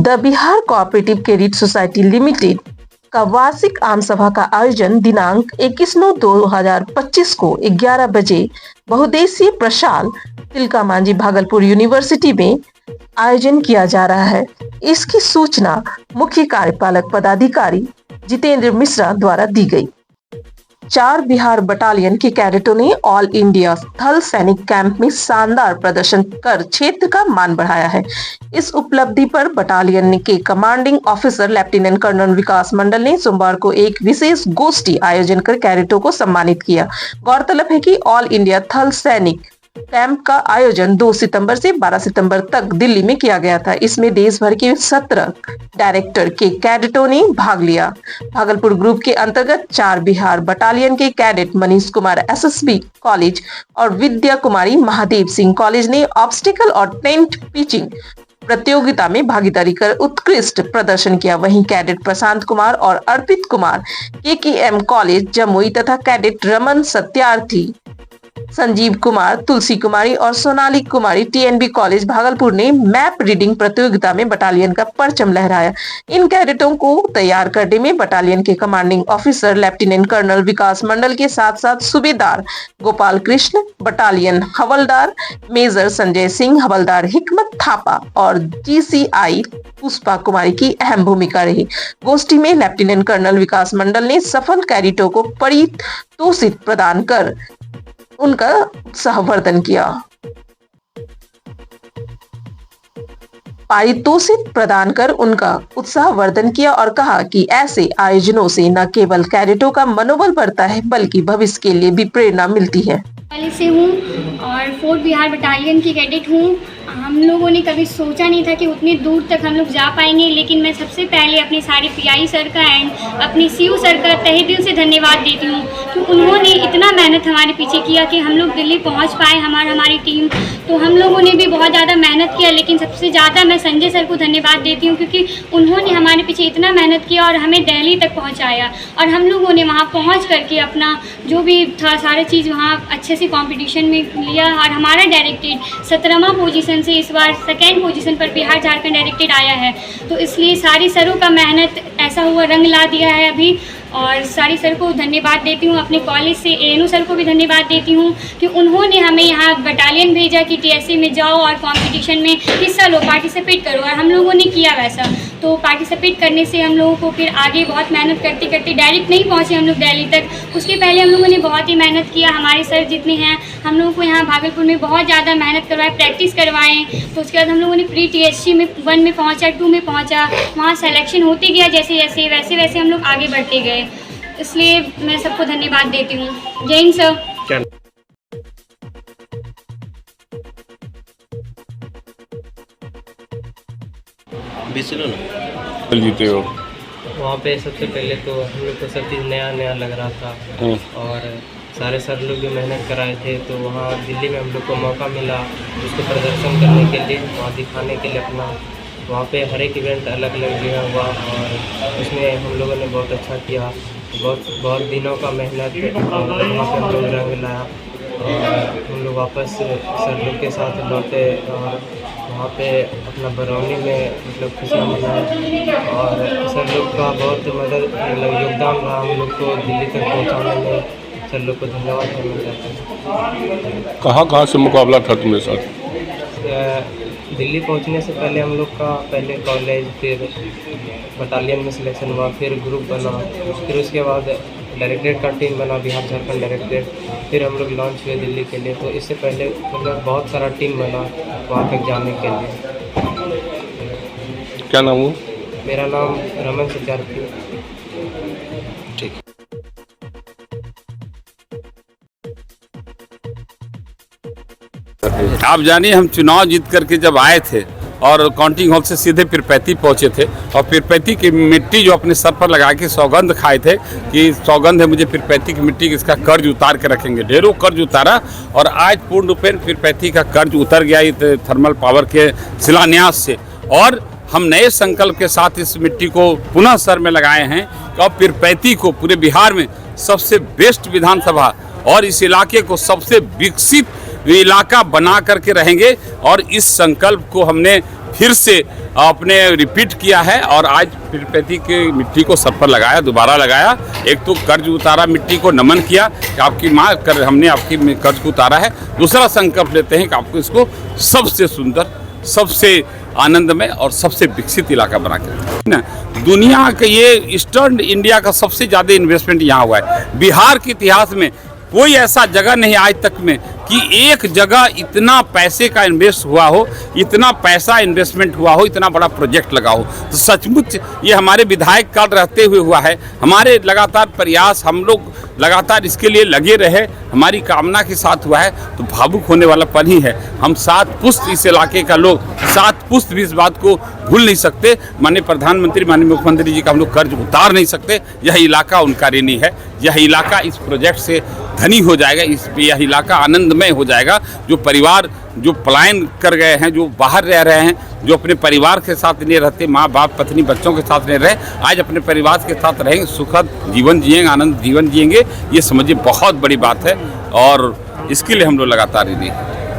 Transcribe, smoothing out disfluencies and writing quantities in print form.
The Bihar cooperative credit society limited का वार्षिक आम सभा का आयोजन दिनांक 21/9/2025 को 11 बजे बहुउद्देशीय प्रशाल तिलका मांझी भागलपुर यूनिवर्सिटी में आयोजन किया जा रहा है। इसकी सूचना मुख्य कार्यपालक पदाधिकारी जितेंद्र मिश्रा द्वारा दी गई। 4 बिहार बटालियन के कैडेटों ने ऑल इंडिया थल सैनिक कैंप में शानदार प्रदर्शन कर क्षेत्र का मान बढ़ाया है। इस उपलब्धि पर बटालियन के कमांडिंग ऑफिसर लेफ्टिनेंट कर्नल विकास मंडल ने सोमवार को एक विशेष गोष्ठी आयोजन कर कैडेटों को सम्मानित किया। गौरतलब है कि ऑल इंडिया थल सैनिक कैंप का आयोजन 2 सितंबर से 12 सितंबर तक दिल्ली में किया गया था। इसमें देश भर के 17 डायरेक्टर के कैडेटों ने भाग लिया। भागलपुर ग्रुप के अंतर्गत 4 बिहार बटालियन के cadet Manish Kumar SSB college और विद्या कुमारी महादेव सिंह कॉलेज ने ऑब्स्टिकल और टेंट पिचिंग प्रतियोगिता में भागीदारी कर उत्कृष्ट प्रदर्शन किया। वहीं कैडेट प्रशांत कुमार और अर्पित कुमार केकेएम कॉलेज जमुई तथा कैडेट रमन सत्यार्थी, संजीव कुमार, तुलसी कुमारी और सोनाली कुमारी टीएनबी कॉलेज भागलपुर ने मैप रीडिंग प्रतियोगिता में बटालियन का परचम लहराया। इन कैडेटों को तैयार करने में बटालियन के कमांडिंग ऑफिसर लेफ्टिनेंट कर्नल विकास मंडल के साथ साथ सूबेदार गोपाल कृष्ण, बटालियन हवलदार मेजर संजय सिंह, हवलदार हिकमत थापा और जीसीआई पुष्पा कुमारी की अहम भूमिका रही। गोष्ठी में लेफ्टिनेंट कर्नल विकास मंडल ने सफल कैडेटों को पारितोषिक प्रदान कर उनका उत्साहवर्धन किया। पारितोषिक प्रदान कर उनका उत्साहवर्धन किया और कहा कि ऐसे आयोजनों से न केवल कैडेटों का मनोबल बढ़ता है बल्कि भविष्य के लिए भी प्रेरणा मिलती है। से हूँ और 4 बिहार बटालियन की कैडेट हूँ। हम लोगों ने कभी सोचा नहीं था कि उतनी दूर तक हम लोग जा पाएंगे, लेकिन मैं सबसे पहले अपने सारे पीआई सर का एंड अपने सीयू सर का तहे दिल से धन्यवाद देती हूँ कि उन्होंने इतना मेहनत हमारे पीछे किया कि हम लोग दिल्ली पहुँच पाए। हमारी टीम तो हम लोगों ने भी बहुत ज़्यादा मेहनत किया, लेकिन सबसे ज़्यादा मैं संजय सर को धन्यवाद देती हूँ क्योंकि उन्होंने हमारे पीछे इतना मेहनत किया और हमें दिल्ली तक पहुँचाया और हम लोगों ने वहाँ पहुँच करके अपना जो भी था सारा चीज़ वहाँ अच्छे से कंपटीशन में लिया और हमारा डायरेक्टेड 17वां पोजीशन से इस बार 2nd पोजीशन पर बिहार झारखंड डायरेक्टेड आया है। तो इसलिए सारी सरों का मेहनत ऐसा हुआ रंग ला दिया है अभी और सारी सर को धन्यवाद देती हूँ। अपने कॉलेज से एएनओ सर को भी धन्यवाद देती हूँ कि उन्होंने हमें यहाँ बटालियन भेजा कि टीएससी में जाओ और कंपटीशन में हिस्सा लो, पार्टिसिपेट करो और हम लोगों ने किया वैसा। तो पार्टिसिपेट करने से हम लोगों को फिर आगे बहुत मेहनत करते करते डायरेक्ट नहीं पहुँचे हम लोग दिल्ली तक। उसके पहले हम लोगों ने बहुत ही मेहनत किया। हमारे सर जितने हैं हम लोगों को यहाँ भागलपुर में बहुत ज़्यादा मेहनत करवाए, प्रैक्टिस करवाएँ। तो उसके बाद हम लोगों ने प्री टीएससी में 1 में पहुँचा, 2 में पहुँचा, वहाँ सेलेक्शन होते गया जैसे जैसे वैसे हम लोग आगे बढ़ते गए। इसलिए मैं सबको धन्यवाद देती हूँ। जय हिंद सर। जीते हो वहाँ पे सबसे पहले तो हम लोग को सब चीज़ नया लग रहा था और सारे सर लोग भी मेहनत कराए थे। तो वहाँ दिल्ली में हम लोग को मौका मिला उसको प्रदर्शन करने के लिए, वहाँ दिखाने के लिए अपना। वहाँ पे हर एक इवेंट अलग अलग जगह हुआ और उसमें हम लोगों ने बहुत अच्छा किया। बहुत दिनों का मेहनत और वहाँ पे हम लोग रंग लाया और हम लोग वापस सर लोग के साथ लौटे और वहाँ पे अपना बरौनी में मतलब खुशियाँ मनाए और सर लोग का बहुत मदद मतलब योगदान रहा हम लोग को दिल्ली तक पहुँचाने में। सर लोग को धन्यवाद करना चाहते हैं। कहाँ से मुकाबला था तुम्हारे साथ? दिल्ली पहुंचने से पहले हम लोग का पहले कॉलेज, फिर बटालियन में सिलेक्शन हुआ, फिर ग्रुप बना, फिर उसके बाद डायरेक्टेड का टीम बना, बिहार झारखंड डायरेक्टेड। फिर हम लोग लॉन्च हुए दिल्ली के लिए। तो इससे पहले मतलब बहुत सारा टीम बना वहाँ तक जाने के लिए। क्या नाम हो? मेरा नाम रमन सत्यार्थी। ठीक। आप जानिए हम चुनाव जीत करके जब आए थे और काउंटिंग हॉल से सीधे पीरपैंती पहुंचे थे और पीरपैंती की मिट्टी जो अपने सर पर लगा के सौगंध खाए थे कि सौगंध है मुझे पीरपैंती की मिट्टी, इसका कर्ज उतार के रखेंगे। ढेरों कर्ज उतारा और आज पूर्ण रूप से पीरपैंती का कर्ज उतर गया थर्मल पावर के शिलान्यास से। और हम नए संकल्प के साथ इस मिट्टी को पुनः सर में लगाए हैं कि अब पीरपैंती को पूरे बिहार में सबसे बेस्ट विधानसभा और इस इलाके को सबसे विकसित इलाका बना करके रहेंगे। और इस संकल्प को हमने फिर से अपने रिपीट किया है और आज पीरपैंती की मिट्टी को सर पर लगाया, दोबारा लगाया। एक तो कर्ज उतारा, मिट्टी को नमन किया कि आपकी माँ कर हमने आपकी कर्ज को उतारा है। दूसरा संकल्प लेते हैं कि आपको इसको सबसे सुंदर, सबसे आनंदमय और सबसे विकसित इलाका बना के ना। दुनिया का ये ईस्टर्न इंडिया का सबसे ज़्यादा इन्वेस्टमेंट यहाँ हुआ है। बिहार के इतिहास में कोई ऐसा जगह नहीं आज तक में कि एक जगह इतना पैसे का इन्वेस्ट हुआ हो, इतना पैसा इन्वेस्टमेंट हुआ हो, इतना बड़ा प्रोजेक्ट लगा हो। तो सचमुच ये हमारे विधायक काल रहते हुए हुआ है। हमारे लगातार प्रयास, हम लोग लगातार इसके लिए लगे रहे, हमारी कामना के साथ हुआ है। तो भावुक होने वाला पल ही है। हम 7 पुश्त इस इलाके का लोग 7 पुश्त भी इस बात को भूल नहीं सकते। माननीय प्रधानमंत्री, माननीय मुख्यमंत्री जी का हम लोग कर्ज उतार नहीं सकते। यह इलाका उनका ऋणी है। यह इलाका इस प्रोजेक्ट से धनी हो जाएगा। यह इलाका आनंदमय हो जाएगा। जो परिवार जो पलायन कर गए हैं, जो बाहर रह रहे हैं, जो अपने परिवार के साथ नहीं रहते, माँ बाप पत्नी बच्चों के साथ नहीं रहे, आज अपने परिवार के साथ रहेंगे, सुखद जीवन जिएंगे, आनंद जीवन जिएंगे। ये समझिए बहुत बड़ी बात है और इसके लिए हम लोग लगातार ऋणी हैं।